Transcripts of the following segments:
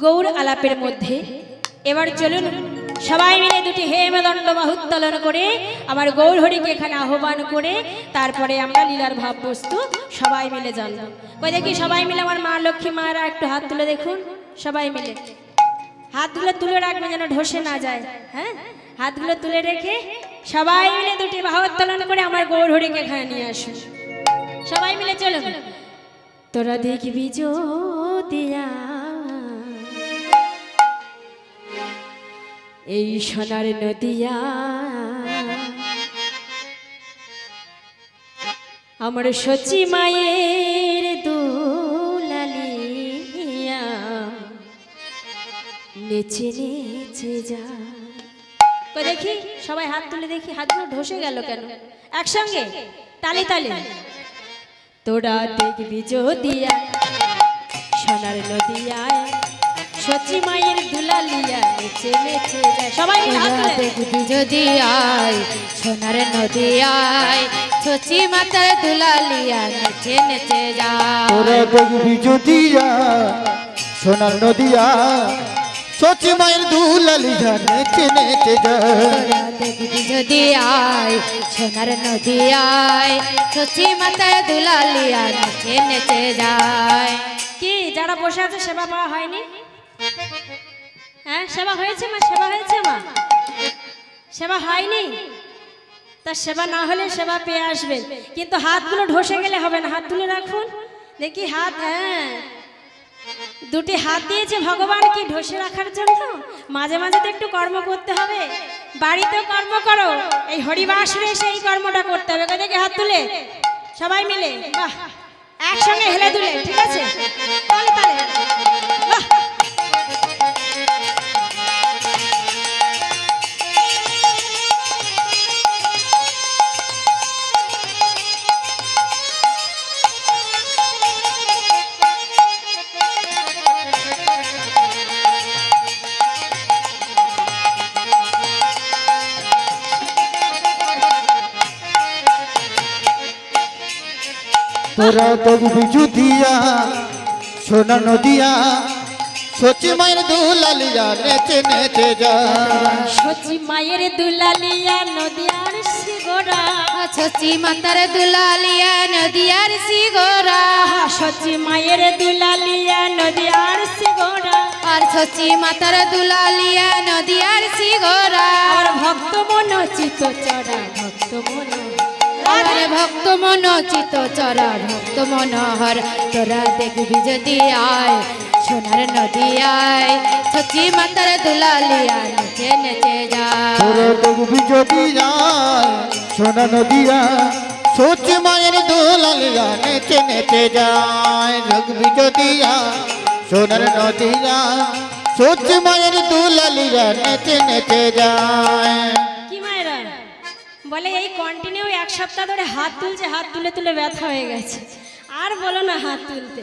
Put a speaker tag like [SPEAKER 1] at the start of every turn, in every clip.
[SPEAKER 1] গৌর আলাপের মধ্যে এবার চলুন সবাই মিলে দুটি হেমদণ্ড বাহুত্তোলন করে আমার গৌর হরিকে এখানে আহ্বান করে তারপরে আমরা লীলার ভাব বস্তু সবাই মিলে জানব। কই দেখি সবাই মিলে আমার মা লক্ষ্মী মারা একটু হাত তুলে দেখুন। সবাই মিলে হাতগুলো তুলে রাখবেন যেন ঢসে না যায়। হ্যাঁ, হাতগুলো তুলে রেখে সবাই মিলে দুটি বাহুত্তোলন করে আমার গৌর হরিকে এখানে নিয়ে আসুন। সবাই মিলে চলুন। তোরা দেখবি দিয়া এই সোনার নদিয়া আমার সচি মায়ের দুলালিয়া নেচে নেচে যা। দেখি সবাই হাত তুলে দেখি, হাতগুলো ঢসে গেল কেন? একসঙ্গে তালি তালি। তোরা দেখবি দিয়া সোনার নদিয়ায় সচি মায়ের দুলালিয়া নেচে নেচে যায়। সবাই
[SPEAKER 2] দেখবি যদি আয় সোনার নদিয়ায় সচি মাতার দুলালিয়া নেচে নেচে যায়।
[SPEAKER 3] তোরা দেখবি যদি সোনার নদিয়া সচি মায়ের দুলালিয়া নেচে নেচে যায়।
[SPEAKER 2] দেখবি যদি আয় সোনার নদিয়ায় সচি মাতার দুলালিয়া নেচে নেচে যায়।
[SPEAKER 1] কি যারা বসে আছে সেবা পাওয়া হয়নি? হ্যাঁ, সেবা হয়েছে মা? সেবা হয়েছে মা? সেবা হয়নি? তা সেবা না হলে সেবা পেয়ে আসবেন, কিন্তু হাতগুলো ঢসে গেলে হবে না। হাত তুলে রাখুন দেখি হাত। হ্যাঁ, দুটি হাত দিয়েছে ভগবান কি ঢসে রাখার জন্য। মাঝে মাঝে তো একটু কর্ম করতে হবে। বাড়িতেও কর্ম করো, এই হরিবাসরে সেই কর্মটা করতে হবে। দেখি হাত তুলে সবাই মিলে বাহ একসঙ্গে হেলে দুলে। ঠিক আছে, তালে তালে বাহ।
[SPEAKER 3] তোরা দেখবি যদিয়া সোনার নদিয়া সচি মায়ের দুলালিয়া নেচে নেচে যায়।
[SPEAKER 1] সচি মায়ের দুলালিয়া নদিয়ার সিগোরা
[SPEAKER 2] সচি মাতার দুলালিয়া নদিয়ার সিগোরা।
[SPEAKER 1] সচি মায়ের দুলালিয়া নদিয়ার সিগোরা
[SPEAKER 2] আর সচি মাতার দুলালিয়া নদিয়ার সিগোরা।
[SPEAKER 1] আর ভক্ত মন চিত চড়া ভক্ত মন
[SPEAKER 2] ভক্ত মন চিত চরা ভক্ত মনোহর। তোরা দেখবি যদি আয় সোনার নদিয়ায় সচি মাতার দুলালিয়া নেচে নেচে যায়।
[SPEAKER 3] তোরা দেখবি যদি সোনার নদিয়া সচি মায়ের দুলালিয়া নেচে নেচে যায়। দেখবি যদি সোনার নদিয়া সচি মায়ের দুলালিয়া নেচে নেচে যায়।
[SPEAKER 1] কি মায়েরা বলে এই কন্টিনিউ এক সপ্তাহ ধরে হাত তুলছে, হাত তুলে তুলে ব্যথা হয়ে গেছে। আর বলো না হাত তুলতে।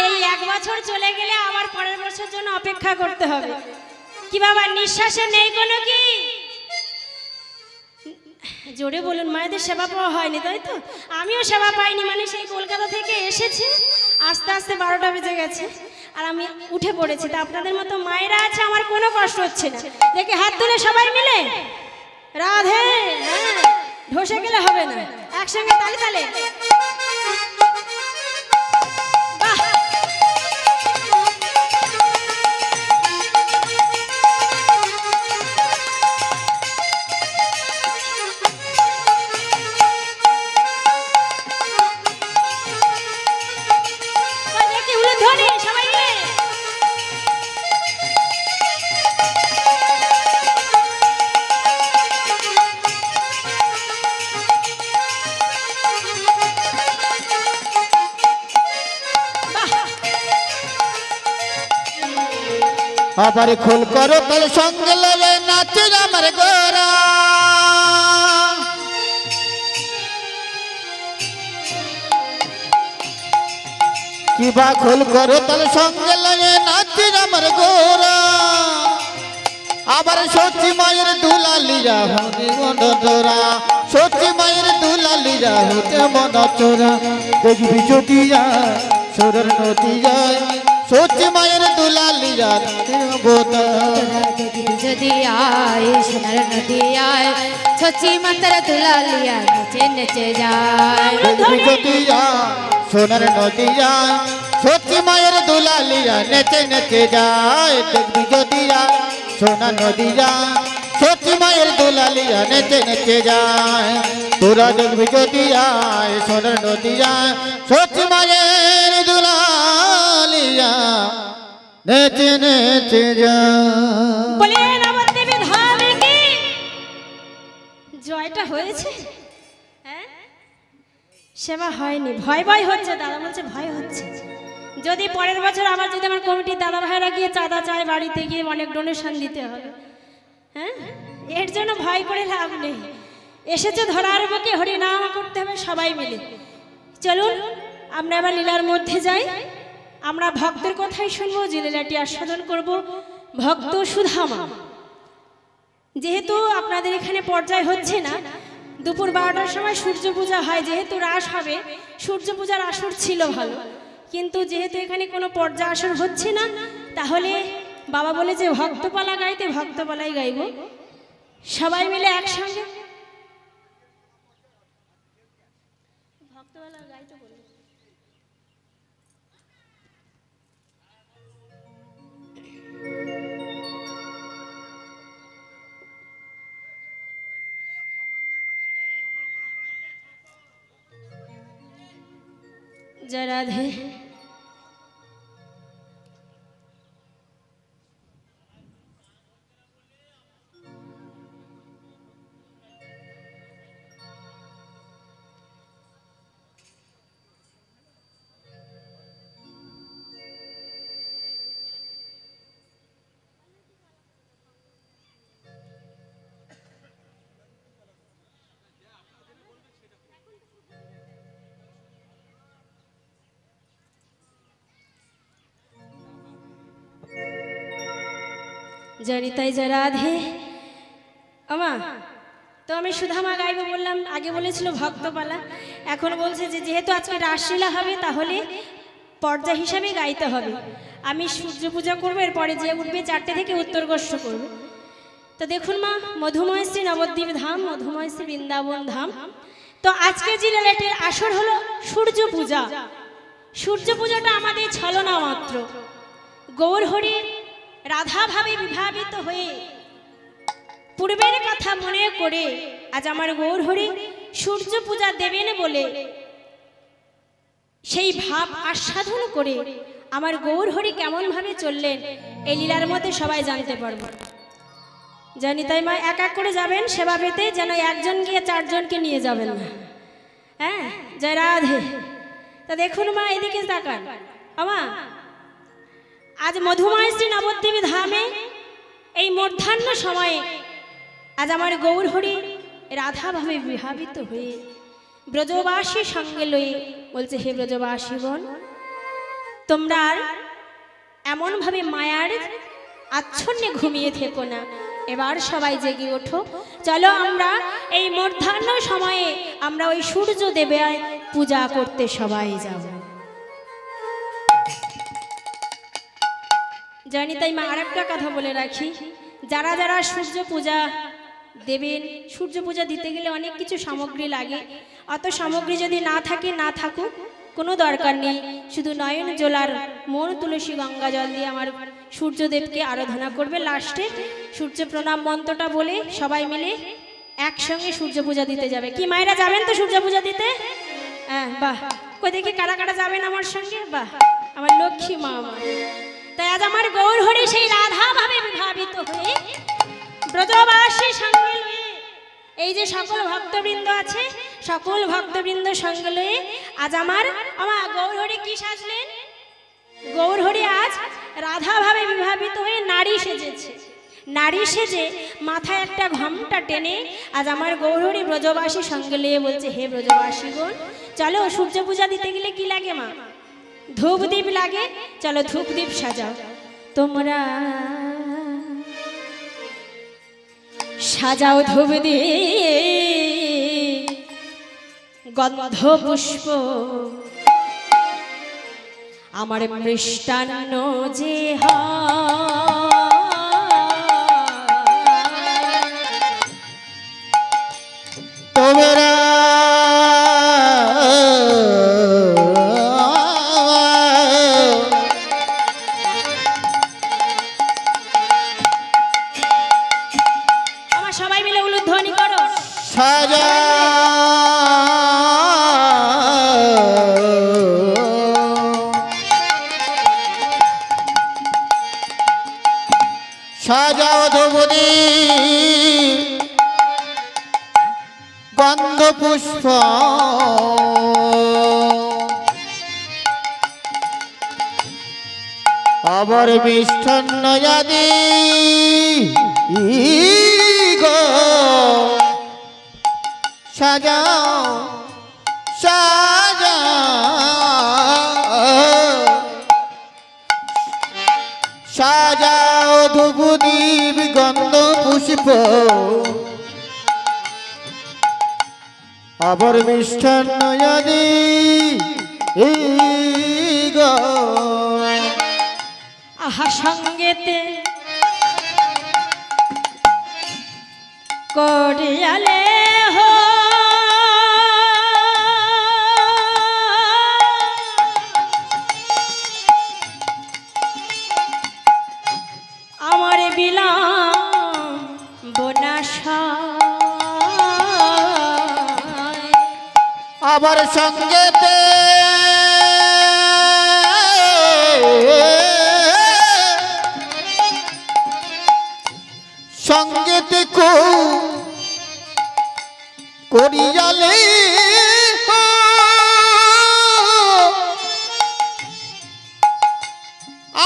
[SPEAKER 1] এই এক বছর চলে গেলে আবার পরের বছর জন্য অপেক্ষা করতে হবে। কি বাবা নিঃশ্বাসে নেই কোনো কি? জোরে বলুন। মায়েদের সেবা পাওয়া হয়নি তাই তো? আমিও সেবা পাইনি, মানে সেই কলকাতা থেকে এসেছি, আস্তে আস্তে 12টা বেজে গেছে আর আমি উঠে পড়েছি। তা আপনাদের মতো মায়েরা আছে, আমার কোনো কষ্ট হচ্ছে না। দেখে হাত তুলে সবাই মিলে রাধে। হ্যাঁ, ঢসে গেলে হবে না, একসঙ্গে তালে তালে বাহ। সবাই মিলে
[SPEAKER 3] আবার খোল করো তাল সঙ্গে লয়ে নাচে আমার গোরা। কিবা খোল করো তাল সঙ্গে লয়ে নাচে আমার গোরা। আবার সচি মায়ের দুলালিয়া হতে মন চোরা, সচি মায়ের দুলালিয়া হতে মন চোরা। দেখবি যদি সোনার নদিয়ায় সচি মায়ের দুলালিয়া লিরার অবতার
[SPEAKER 2] যদি আয় সোনার নদী আয় ছচি মাতার দুলালিয়া নেচে নেচে যায়
[SPEAKER 3] দেখবি যদি আয় সোনার নদী আয় সত্যি মায়ের দুলালিয়া নেচে নেচে যায় দেখবি যদি আয় সোনার নদী আয় সত্যি মায়ের দুলালিয়া নেচে নেচে যায় তোরা দেখবি যদি আয় সোনার নদী আয় সত্যি মায়ের দুলালিয়া নেচে নেচে যায়
[SPEAKER 1] বলে নবদ্বীপে ধামে কি জয়টা হয়েছে? হ্যাঁ, সেবা হয়নি, ভয় ভয় হচ্ছে। দাদা বলছে ভয় হচ্ছে, যদি পরের বছর আবার যদি আমার কমিটির দাদা ভাইরা গিয়ে চাঁদা চায়, বাড়িতে গিয়ে অনেক ডোনেশন দিতে হবে। হ্যাঁ, এর জন্য ভয় করে লাভ নেই। এসেছে ধরার বুকে, হরিনাম করতে হবে সবাই মিলে। চলুন আমরা এবার লীলার মধ্যে যাই। আমরা ভক্তের কথাই শুনবো, যে লীলাটি আস্বাদন করব ভক্ত সুধামা। যেহেতু আপনাদের এখানে পর্যায় হচ্ছে না, দুপুর 12টার সময় সূর্য পূজা হয়, যেহেতু রাস হবে, সূর্য পূজার আসর ছিল ভালো, কিন্তু যেহেতু এখানে কোনো পর্যায় আসর হচ্ছে না, তাহলে বাবা বলে যে ভক্তপালা গাইতে, ভক্তপালাই গাইব সবাই মিলে একসঙ্গে। ভক্তপালা গাইতে বলে जय राधे। জনিতাই জয় রাধে। আমা তো আমি সুধামা গাইব বললাম, আগে বলেছিল ভক্তপালা, এখন বলছে যে যেহেতু আজকে রাসলীলা হবে তাহলে পর্যায় হিসাবে গাইতে হবে। আমি সূর্য পূজা করবো, এরপরে যে উঠবে 4টে থেকে উত্তরগোষ্ঠ করবো। তো দেখুন মা, মধুময়শ্রী নবদ্বীপ ধাম, মধুময়শ্রী বৃন্দাবন ধাম। তো আজকে যে লীলাটির আসর হলো সূর্য পূজা। সূর্য পূজাটা আমাদের ছলনা মাত্র। গৌর হরির রাধা ভাবে বিভাবিত হয়ে পূর্বের কথা মনে করে আজ আমার গৌর হরি সূর্য পূজা দেবেন বলে সেই ভাব আস্বাদন করে আমার গৌর হরি কেমন ভাবে চললেন এই লীলার মধ্যে সবাই জানতে পারবো। জানি তাই মা এক এক করে যাবেন সেবা পেতে, যেন একজন গিয়ে 4 জনকে নিয়ে যাবেন না। হ্যাঁ, জয় রাধে। তা দেখুন মা, এদিকে তাকান। আমা আজ মধুময়শ্রী নবদ্বীপ ধামে এই মধ্যাহ্ন সময়ে আজ আমার গৌর হরি রাধা ভাবে বিভাবিত হয়ে ব্রজবাসী সঙ্গে লয়ে বলছে, হে ব্রজবাসীগণ, তোমরা এমন ভাবে মায়ার আচ্ছন্নে ঘুমিয়ে থেকো না, এবার সবাই জেগে ওঠো। চলো আমরা এই মধ্যাহ্ন সময়ে আমরা ওই সূর্য দেবের পূজা করতে সবাই যাব। জানি তাই মা আরেকটা কথা বলে রাখি, যারা যারা সূর্য পূজা দেবেন, সূর্য পূজা দিতে গেলে অনেক কিছু সামগ্রী লাগে। অত সামগ্রী যদি না থাকে, না থাকুক, কোনো দরকার নেই। শুধু নয়ন জোলার মন তুলসী গঙ্গা জল দিয়ে আমার সূর্যদেবকে আরাধনা করবে। লাস্টে সূর্য প্রণাম মন্ত্রটা বলে সবাই মিলে একসঙ্গে সূর্য পূজা দিতে যাবে। কি মায়েরা যাবেন তো সূর্য পূজা দিতে? হ্যাঁ, বাহ। কই দেখি কারা কারা যাবেন আমার সঙ্গে? বাহ, আমার লক্ষ্মী মা আমার। তাই আজ আমার গৌর হরি সেই রাধা ভাবে বিভাবিত হয়ে ব্রজবাসী সঙ্গে লয়ে এই যে সকল ভক্তবৃন্দ আছে, সকল ভক্তবৃন্দ সঙ্গে লয়ে আজ আমার গৌর হরি কি সাজলেন? গৌর হরি আজ রাধা ভাবে বিভাবিত হয়ে নারী সেজেছে। নারী সেজে মাথায় একটা ঘোমটা টেনে আজ আমার গৌর হরি ব্রজবাসী সঙ্গে লয়ে বলছে, হে ব্রজবাসীগণ, চলো সূর্য পূজা দিতে গেলে কি লাগে মা? ধূপ দীপ লাগে, চলো ধূপ দীপ সাজাও। তোমরা সাজাও ধূপ দীপ, গন্ধ পুষ্প আমার মৃষ্টান্ন যে
[SPEAKER 3] তোমরা
[SPEAKER 1] আমার সবাই মিলে উলুধ্বনি করো।
[SPEAKER 3] সাজা সাজাও ধবনি গন্ধ পুষ্প আবার মিষ্টান্ন আদি গো সাজাও সাজাও সাজাও ধূপদীপ গন্ধ পুষ্প আবার মিষ্টান্ন আদি গো
[SPEAKER 1] আহা সঙ্গেতে করিয়ালে হো আমার বিলাম বনাশা
[SPEAKER 3] আবার সঙ্গেতে সঙ্গেতে করিয়ালে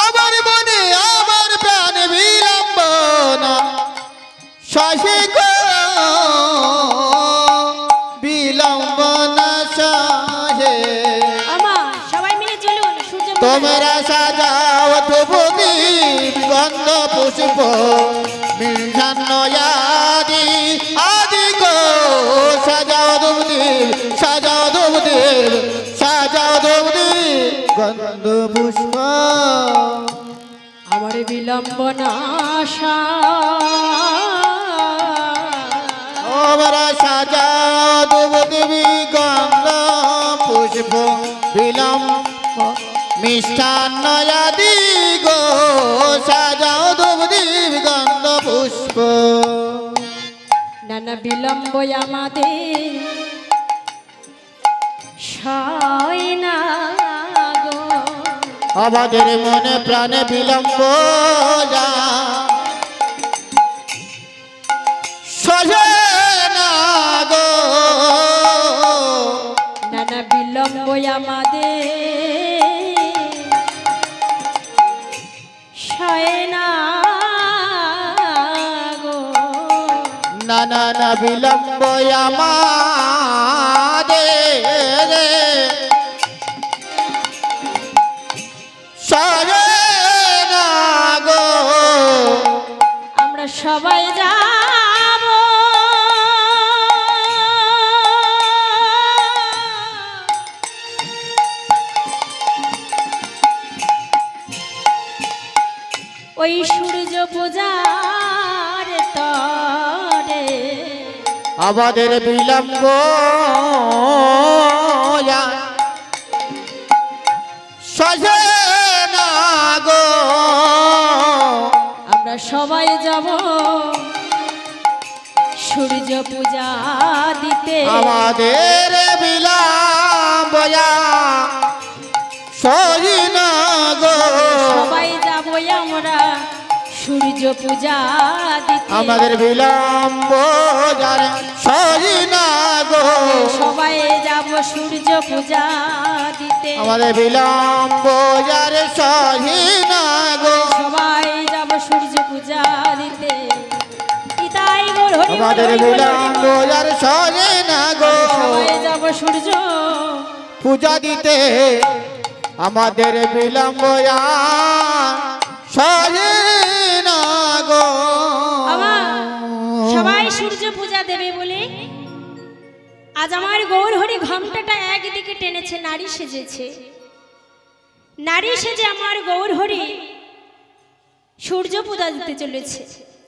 [SPEAKER 3] আবার মনে আবার প্রাণ বিলম্বনা শশী বিলম্বনা শশে
[SPEAKER 1] আমার সবাই মিলে চলুন সূর্য
[SPEAKER 3] তোমরা সাজাও ধূপদীপ গন্ধ পুষ্প মিষ্টান্ন আদি আদি গো সাজাও ধূপদীপ সাজাও ধূপদীপ সাজাও ধূপদীপ গন্ধ পুষ্প
[SPEAKER 1] আমার বিলম্বনাশা
[SPEAKER 3] তোমরা সাজাও ধূপদীপ গন্ধ পুষ্প বিলম্ব মিষ্টান্ন আদি গো সাজাও ধূপদীপ গন্ধ পুষ্প
[SPEAKER 1] নানা বিলম্ব আমাদের সয় না গো
[SPEAKER 3] আমাদের মনে প্রাণে বিলম্ব যা সহে না গো
[SPEAKER 1] নানা বিলম্ব আমাদের সয় না গো
[SPEAKER 3] না না না বিলম্ব আমাদের সহে না গো
[SPEAKER 1] আমরা সবাই যাব ওই সূর্য পূজার তরে
[SPEAKER 3] আমাদের বিলম্ব সহে না গো
[SPEAKER 1] আমরা সবাই যাব সূর্য পূজা দিতে
[SPEAKER 3] আমাদের বিলম্ব সহি না গো
[SPEAKER 1] সবাই যাব আমরা সূর্য পূজা দিতে
[SPEAKER 3] আমাদের বিলম্ব সহি না গো
[SPEAKER 1] সবাই যাব সূর্য পূজা দিতে
[SPEAKER 3] আমাদের বিলম্ব সহি না গো
[SPEAKER 1] সবাই যাব সূর্য পূজা দিতে ইতাই গোর হরি বল,
[SPEAKER 3] আমাদের
[SPEAKER 1] হরি বল, হরি
[SPEAKER 3] বিলম্ব
[SPEAKER 1] বল।
[SPEAKER 3] সহি না গো
[SPEAKER 1] সবাই যাব সূর্য
[SPEAKER 3] পূজা দিতে আমাদের বিলম্ব সহি না গো
[SPEAKER 1] আমার সবাই সূর্য পূজা দেবে বলে আজ আমার গৌর হরি ঘণ্টাটা একদিকে টেনেছে, নারী সেজেছে। নারী সেজে আমার গৌর হরি সূর্য পূজা দিতে চলেছে।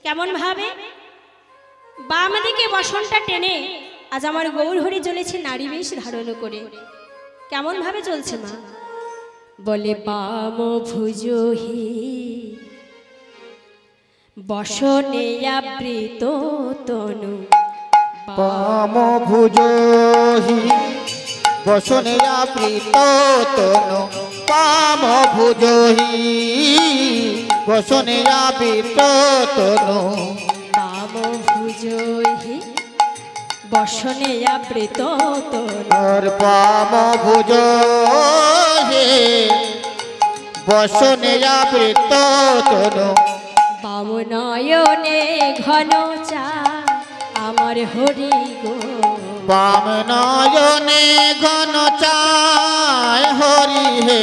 [SPEAKER 1] কেমন ভাবে? বাম দিকে বসনটা টেনে আজ আমার গৌর হরি চলেছে নারী বেশ ধারণ করে। কেমন ভাবে চলছে মা? বলে বাম ভুজহি বসনে আবৃত তনু,
[SPEAKER 3] বাম ভুজহি বসনে আবৃত তনু, বাম ভুজহি বসনে আবৃত তনু,
[SPEAKER 1] বাম ভুজহি বসনে আবৃত তনু,
[SPEAKER 3] আর বাম ভুজহি বসনে আবৃত তনু,
[SPEAKER 1] বাম নয়নে ঘন চা আমার হরি গো,
[SPEAKER 3] বাম নয়নে ঘন চায় হরি হে,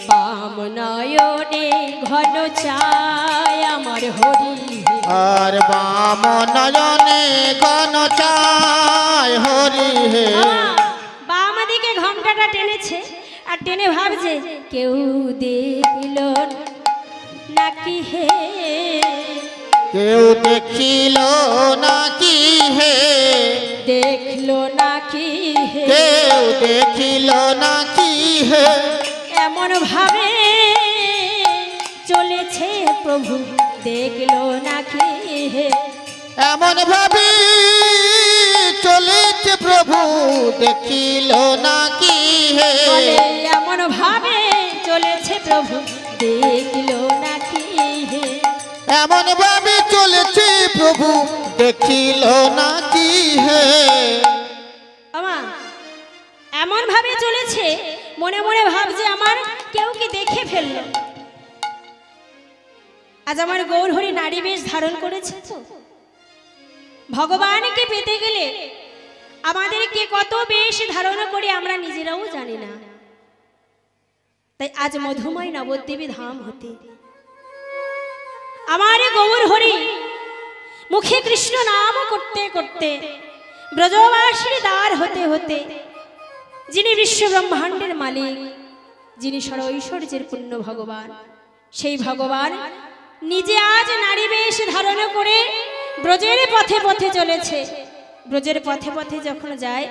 [SPEAKER 1] বাম নয়নে ঘন চায় আমার হরি হে।
[SPEAKER 3] আর বাম নয়নে ঘন চায় হরি হে।
[SPEAKER 1] বাম দিকে ঘন্টাটা টেনেছে আর টেনে ভাবছে কেউ দেখল নাকি হে,
[SPEAKER 3] কেউ দেখিল নাকি হে,
[SPEAKER 1] দেখলো নাকি হে,
[SPEAKER 3] কেউ দেখিল নাকি হে,
[SPEAKER 1] এমন ভাবে চলেছে প্রভু দেখলো নাকি হে,
[SPEAKER 3] এমন ভাবে চলেছে প্রভু দেখিল নাকি হে,
[SPEAKER 1] বলে এমন ভাবে চলেছে প্রভু দেখলো নাকি হে,
[SPEAKER 3] এমন ভাবে চলেছে প্রভু দেখিল নাকি হে।
[SPEAKER 1] আমা এমন ভাবে চলেছে মনে মনে ভাবছে আমার কেউ কি দেখে ফেললো। আজ আমার গৌর হরি নারী বেশ ধারণ করেছে তো। ভগবানকে পেতে গেলে আমাদেরকে কত বেশ ধারণ করে আমরা নিজেরাও জানি না। তাই আজ মধুময় নবদ্বীপী ধাম হতে আমার গৌর হরি মুখে কৃষ্ণ নাম করতে করতে ব্রজবাসীর দ্বার হতে হতে যিনি বিশ্ব ব্রহ্মাণ্ডের মালিক, যিনি সর্বৈশ্বর্যের পূর্ণ ভগবান, সেই ভগবান নিজে আজ নারী বেশ ধারণ করে ব্রজের পথে পথে চলেছে। ব্রজের পথে পথে যখন যায়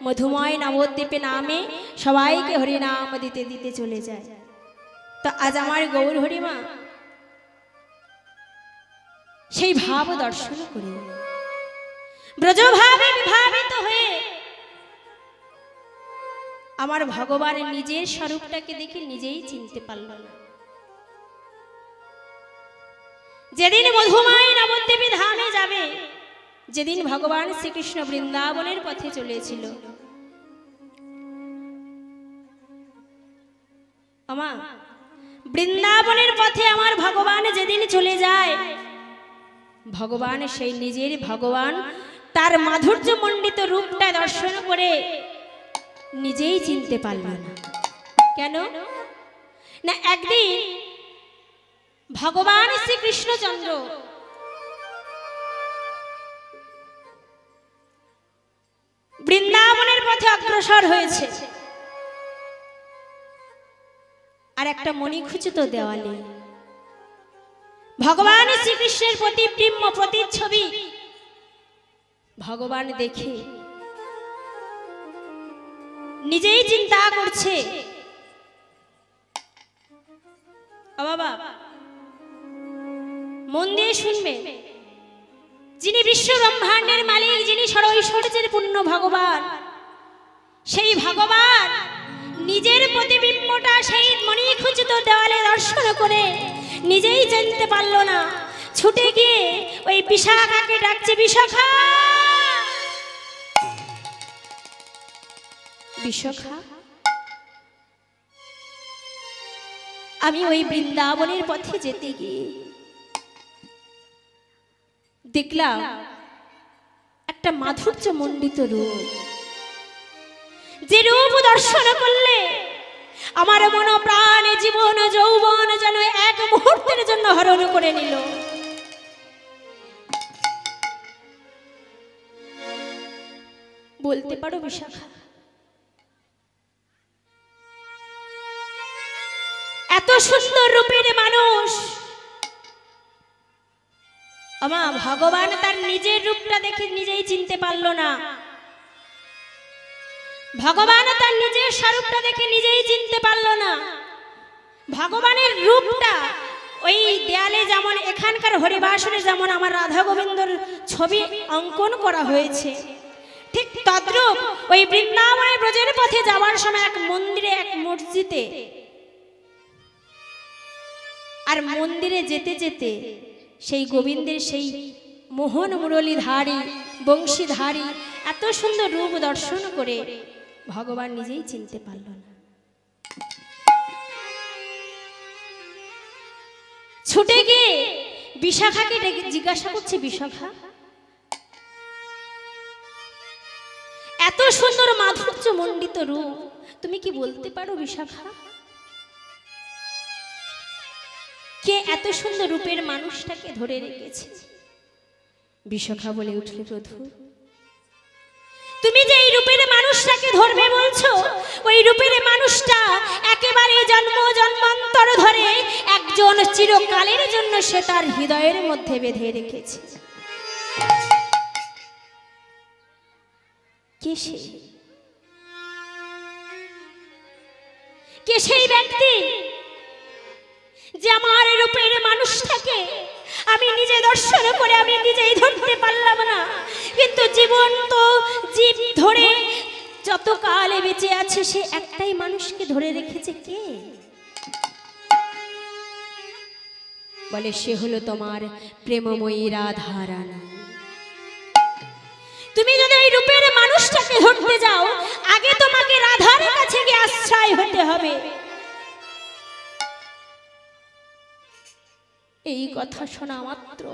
[SPEAKER 1] মধুময় নবদ্বীপে নামে সবাইকে হরিনাম দিতে দিতে চলে যায়। তো আজ আমার গৌর হরিমা সেই ভাব দর্শন করে ব্রজভাবে বিভাবিত হয়ে আমার ভগবান নিজের স্বরূপটাকে দেখে নিজেই চিনতে পারল না। যেদিন মধুময় নবদ্বীপী ধামে যাবে, যেদিন ভগবান শ্রীকৃষ্ণ বৃন্দাবনের পথে চলেছিল, আমা বৃন্দাবনের পথে আমার ভগবান যেদিন চলে যায়, ভগবান সেই নিজের ভগবান তার মাধুর্য মণ্ডিত রূপটা দর্শন করে নিজেই চিনতে পারল না। কেন না, একদিন ভগবান শ্রীকৃষ্ণচন্দ্র বৃন্দাবনের পথে অগ্রসর হয়েছে, আর একটা মণিখচিত দেওয়ালে ভগবান শ্রীকৃষ্ণের প্রতিবিম্ব প্রতিচ্ছবি ভগবান দেখে নিজেই চিন্তা করছে, বাবা মন দিয়ে শুনবে, যিনি বিশ্ব ব্রহ্মাণ্ডের মালিক, যিনি সর্বৈশ্বর্যের পূর্ণ ভগবান, সেই ভগবান নিজের প্রতিবিম্বটা সেই মণিখচিত দেওয়ালে দর্শন করে নিজেই জানতে পারল না। ছুটে গিয়ে ওই বিশাখাকে ডাকছে, বিশাখা বিশাখা, আমি ওই বৃন্দাবনের পথে যেতে গিয়ে দেখলাম একটা মাধুর্য মণ্ডিত রূপ, যে রূপ দর্শন করলে আমার মন প্রাণ জীবন যৌবন যেন এক মুহূর্তের জন্য হরণ করে নিল। বলতে পারো বিশাখা? এত সুন্দর রূপের মানুষ, আমা ভগবান তার নিজের রূপটা দেখে নিজেই চিনতে পারলো না। ভগবান তার নিজের স্বরূপটা দেখে নিজেই চিনতে পারলো না। ভগবানের রূপটা ওই দেয়ালে যেমন এখানকার হরিবাসনে যেমন আমার রাধা গোবিন্দর ছবি অঙ্কন করা হয়েছে, ঠিক তদ্রূপ ওই বৃন্দাবনের ব্রজের পথে যাওয়ার সময় এক মন্দিরে, এক মসজিদে, আর মন্দিরে যেতে যেতে সেই গোবিন্দের সেই মোহন মুরলীধারী বংশীধারী এত সুন্দর রূপ দর্শন করে ভগবান নিজেই চিনতে পারল না। ছুটে গিয়ে বিশাখাকে জিজ্ঞাসা করছে, বিশাখা এত সুন্দর মাধুর্য মণ্ডিত রূপ, তুমি কি বলতে পারো বিশাখা কে এত সুন্দর রূপের মানুষটাকে ধরে রেখেছে? বিশাখা বলে উঠলে, প্রভু তুমি যে এই রূপের মানুষটাকে ধরবে বলছো, ওই রূপের মানুষটা একেবারে জন্ম জন্মান্তর ধরে একজন চিরকালের জন্য সে তার হৃদয়ের মধ্যে বেঁধে রেখেছে। কে সে? কে সেই ব্যক্তি যে আমার রূপের মানুষটাকে আমি নিজে দর্শন করে আমি নিজেই ধরতে পারলাম না, কিন্তু জীবন তো জীব ধরে যত কালে বেঁচে আছে সে একটাই মানুষকে ধরে রেখেছে। কে? বলে সে হলো তোমার প্রেমময়ী রাধা রানী। তুমি যদি ওই রূপের মানুষটাকে ধরতে যাও, আগে তোমাকে রাধার কাছে গিয়ে আশ্রয় হতে হবে। এই কথা শোনা মাত্র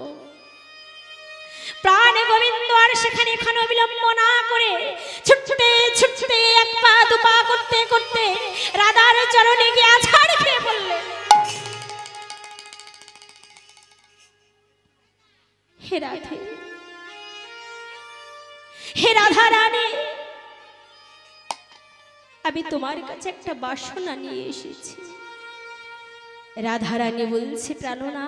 [SPEAKER 1] প্রাণ গোবিন্দ আর সেখানে এখানে বিলম্ব না করে ছুটতে ছুটতে এক পা দু পা করতে করতে রাধার চরণে গিয়ে আছাড় খেয়ে পড়লেন। হে রাধে, হে রাধা রানী, আমি তোমার কাছে একটা বাসনা নিয়ে এসেছি। রাধা রানী বলছে, প্রাণনা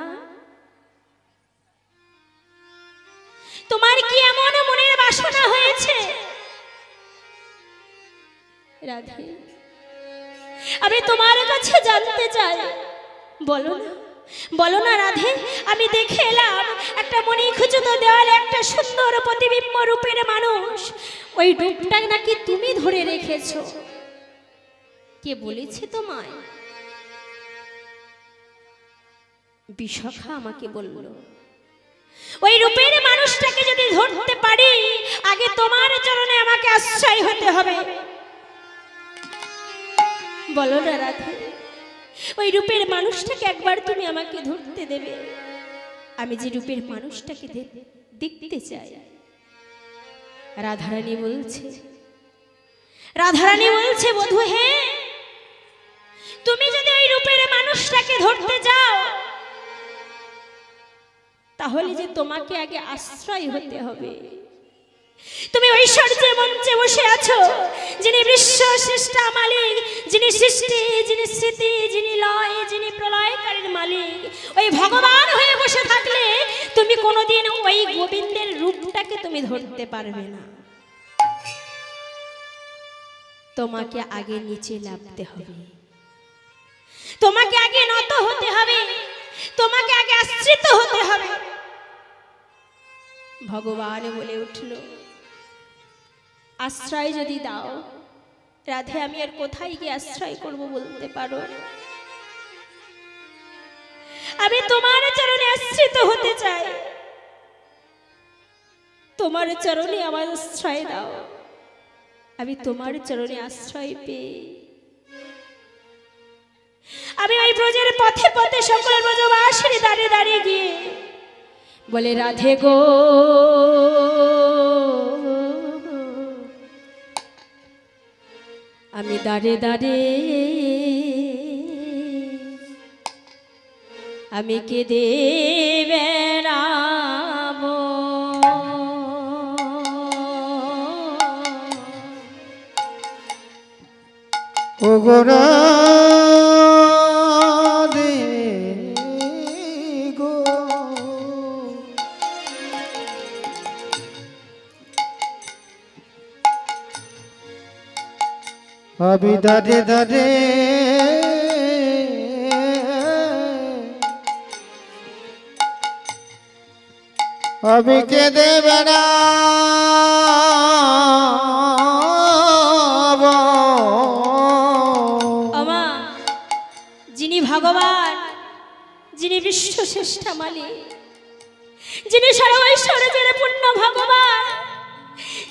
[SPEAKER 1] তোমার কি এমন মনের বাসনা হয়েছে? রাধে আমি তোমার কাছে জানতে চাই, বলো না, বলো না রাধে। আমি দেখে এলাম একটা মণিখচিত দেওয়ালে একটা সুন্দর প্রতিবিম্ব রূপের মানুষ, ওই রূপটা নাকি তুমি ধরে রেখেছো। কে বলেছে তোমায়? বিশাখা আমাকে বলল, ওই রূপের মানুষটাকে যদি ধরতে পারি আগে তোমার চরণে আমাকে আশ্রয় হতে হবে। বলো না রাধে, ওই রূপের মানুষটাকে একবার তুমি আমাকে ধরতে দেবে? আমি যে রূপের মানুষটাকে দেখতে চাই। রাধারানী বলছে, রাধারানী বলছে, বধূ হে, তুমি যদি ওই রূপের মানুষটাকে ধরতে যাও তাহলে যে তোমাকে আগে আশ্রয় হতে হবে। তুমি ঐশ্বর্যে মঞ্চে বসে আছো, যিনি বিশ্ব সৃষ্টা মালিক, যিনি সৃষ্টি, যিনি স্মৃতি, যিনি লয়, যিনি প্রলয়কারীর মালিক, ওই ভগবান হয়ে বসে থাকলে তুমি কোনোদিন ওই গোবিন্দের রূপটাকে তুমি ধরতে পারবে না। তোমাকে আগে নিচে নামতে হবে, তোমাকে আগে নত হতে হবে, তোমাকে আগে আশ্রিত হতে হবে। ভগবান বলে উঠল, আশ্রয় যদি দাও রাধে, আমি আর কোথায় গিয়ে আশ্রয় করব বলতে পারো? আমি তোমার চরণে আশ্রিত হতে চাই, তোমার চরণে আমার আশ্রয় দাও। আমি তোমার চরণে আশ্রয় পেয়ে আমি ওই ব্রজের পথে পথে সকল ব্রজবাসীর দাঁড়িয়ে দাঁড়িয়ে গিয়ে বলে, রাধে গো, আমি দাঁড়ে দাঁড়ে আমি কেঁদে বেড়াবো।
[SPEAKER 3] ওগো আমি দাঁড়ে দাঁড়ে আমি কেঁদে বেড়াবো।
[SPEAKER 1] আমা যিনি ভগবান, যিনি বিশ্ব শ্রেষ্ঠ মালিক, যিনি সর্বৈশ্বর্য, যিনি পূর্ণ ভগবান,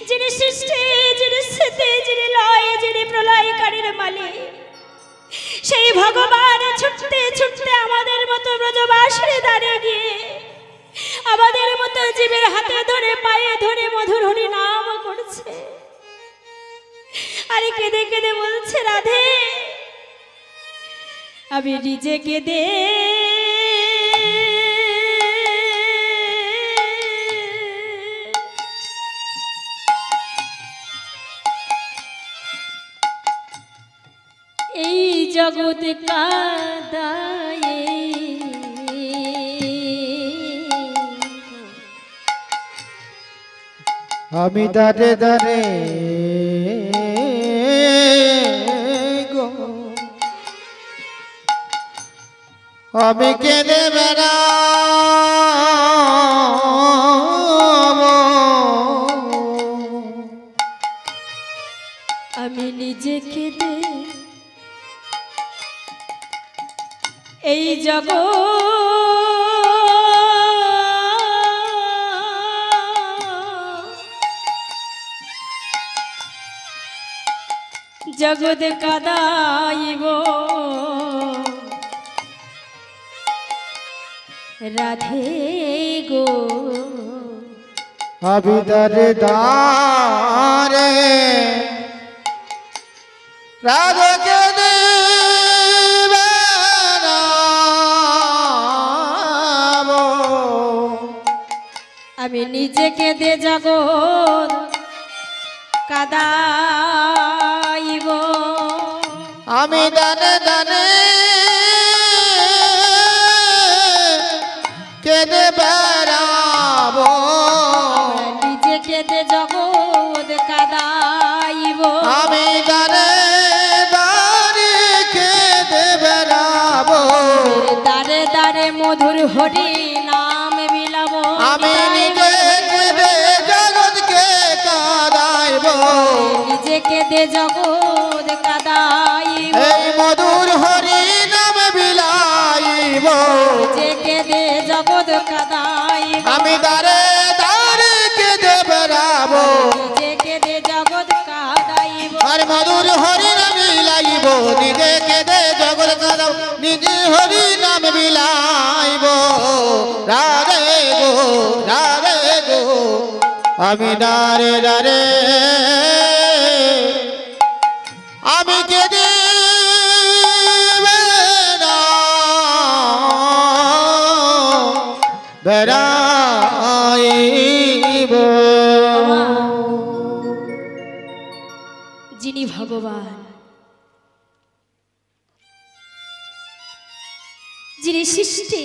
[SPEAKER 1] যিনি সৃষ্টি, যিনি স্থিতি, যিনি লয়, যিনি প্রলয়কারীর মালিক, সেই ভগবান ছুটতে ছুটতে আমাদের মতো ব্রজবাসীর দাঁড়িয়ে গিয়ে আমাদের মতো জীবের হাতে ধরে পায়ে ধরে মধুর হরি নাম করছে। আরে কেঁদে কেঁদে বলছে, রাধে আমি নিজে কেঁদে এই জগৎ কাঁদায়ে
[SPEAKER 3] আমি দাঁড়ে দাঁড়ে গো আমি কেঁদে বেড়াবো।
[SPEAKER 1] আমি নিজে কেঁদে এই জগৎ কাদাইব রাধে গো।
[SPEAKER 3] আমি দাঁড়ে দাঁড়ে রাধে কেঁদে বেড়াবো।
[SPEAKER 1] আমি নিজে কেঁদে জগৎ কাদাইব।
[SPEAKER 3] আমি দানে দানে কেঁদে বেড়াবো।
[SPEAKER 1] নিজে কেঁদে জগৎ কাদাইব।
[SPEAKER 3] আমি দানে দানে কেঁদে বেড়াবো।
[SPEAKER 1] দারে দারে মধুর হরি নাম বিলাবো।
[SPEAKER 3] আমি নিজে কেঁদে জগৎকে কাদাইব।
[SPEAKER 1] নিজে কেঁদে জগৎ কাদাইব।
[SPEAKER 3] এই মধুর হরি নাম বিলাইব।
[SPEAKER 1] নিজে কেঁদে জগৎ কাদাইব।
[SPEAKER 3] আমি দারে দারে কেঁদে বেড়াবো।
[SPEAKER 1] নিজে কেঁদে জগৎ কাদাইব।
[SPEAKER 3] আর মধুর হরি নাম বিলাইব। নিজে কেঁদে জগৎ কাদাব। নিজে হরি নাম বিলাইব। রাধে গো রাধে গো আমি দারে দারে আমি কেঁদে বেড়াইব।
[SPEAKER 1] যিনি ভগবান, যিনি সৃষ্টি,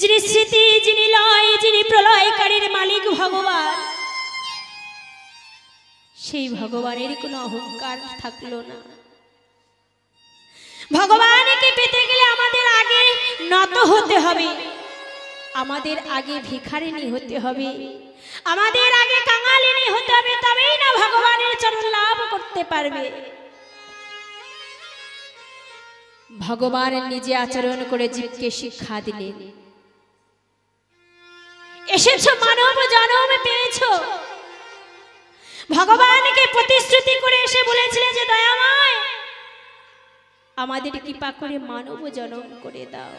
[SPEAKER 1] যিনি স্মৃতি, যিনি লয়, যিনি প্রলয়কারীর মালিক ভগবান, সেই ভগবানের কোনো অহংকার থাকলো না। ভগবানকে পেতে গেলে আমাদের আগে নত হতে হবে, আমাদের আগে ভিখারিনী হতে হবে, আমাদের আগে কাঙালিনী হতে হবে, তবেই না ভগবানের চরণ লাভ করতে পারবে। ভগবান নিজে আচরণ করে জীবকে শিক্ষা দিলেন, এসেছো মানব জন্ম পেয়েছো। ভগবানকে প্রতিশ্রুতি করে এসে বলেছিলেন যে দয়াময় আমাদের কৃপা করে মানব জন্ম করে দাও।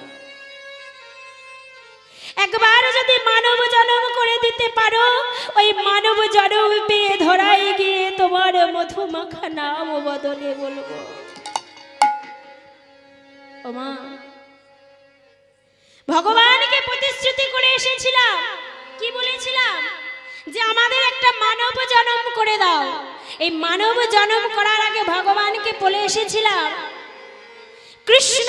[SPEAKER 1] একবার যদি মানব জন্ম করে দিতে পারো, ওই মানব জন্ম পেয়ে ধরাই গিয়ে তোমার মধু মাখা নাম বদলে বলবো। ও মা, ভগবানকে প্রতিশ্রুতি করে এসেছিলাম, কি বলেছিলাম? যে আমাদের একটা মানব জন্ম করে দাও। এই মানব জন্ম করার আগে ভগবানকে বলে এসেছিলাম কৃষ্ণ